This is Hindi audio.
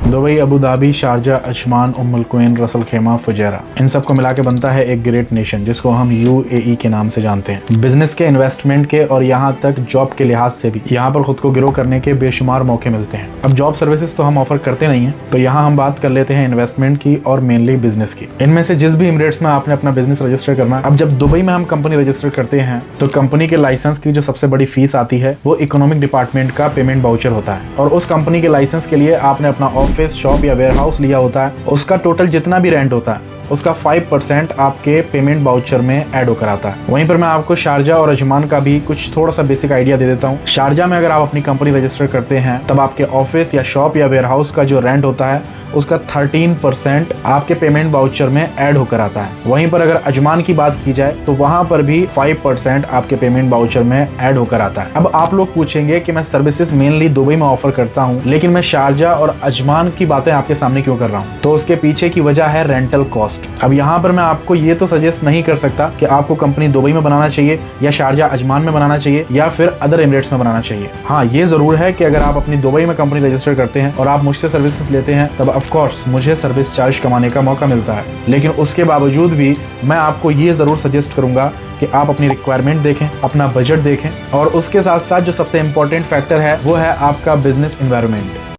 Dubai, Abu Dhabi, Sharjah, Ajman, Umm al Quwain, Ras al Khaimah, Fujairah, इन सब को मिला के बनता है एक ग्रेट नेशन जिसको हम UAE के नाम से जानते हैं। बिजनेस के, इन्वेस्टमेंट के और यहाँ तक जॉब के लिहाज से भी यहाँ पर खुद को ग्रो करने के बेशुमार मौके मिलते हैं। अब जॉब सर्विसेज तो हम ऑफर करते नहीं है, तो यहाँ हम बात कर लेते हैं इन्वेस्टमेंट की और मेनली बिजनेस की। इनमें से जिस भी एमिरेट्स में आपने अपना बिजनेस रजिस्टर करना है, अब जब दुबई में हम कंपनी रजिस्टर करते हैं तो कंपनी के लाइसेंस की जो सबसे बड़ी फीस आती है वो इकोनॉमिक डिपार्टमेंट का पेमेंट वाउचर होता है, और उस कंपनी के लाइसेंस के लिए आपने अपना ऑफिस, शॉप या वेयरहाउस लिया होता है। उसका टोटल जितना भी रेंट होता है उसका 5% आपके पेमेंट वाउचर में ऐड होकर आता है। वहीं पर मैं आपको शारजा और अजमान का भी कुछ थोड़ा सा बेसिक आइडिया दे देता हूँ। शारजा में अगर आप अपनी कंपनी रजिस्टर करते हैं तब आपके ऑफिस या शॉप या वेयरहाउस का जो रेंट होता है उसका 13% आपके पेमेंट वाउचर में ऐड होकर आता है। वहीं पर अगर अजमान की बात की जाए तो वहां पर भी 5% आपके पेमेंट वाउचर में ऐड होकर आता है। अब आप लोग पूछेंगे कि मैं सर्विसेज मेनली दुबई में ऑफर करता हूं, लेकिन मैं शारजा और अजमान की बातें आपके सामने क्यों कर रहा हूं? तो उसके पीछे की वजह है रेंटल कॉस्ट। अब यहाँ पर मैं आपको ये तो सजेस्ट नहीं कर सकता कि आपको कंपनी दुबई में बनाना चाहिए या शारजा अजमान में बनाना चाहिए या फिर अदर एमिरेट्स में बनाना चाहिए। हाँ, ये जरूर है कि अगर आप अपनी दुबई में कंपनी रजिस्टर करते हैं और आप मुझसे सर्विसेज लेते हैं तब ऑफ कोर्स मुझे सर्विस चार्ज कमाने का मौका मिलता है, लेकिन उसके बावजूद भी मैं आपको ये जरूर सजेस्ट करूंगा कि आप अपनी रिक्वायरमेंट देखें, अपना बजट देखें, और उसके साथ साथ जो सबसे इंपॉर्टेंट फैक्टर है वो है आपका बिजनेस एनवायरनमेंट।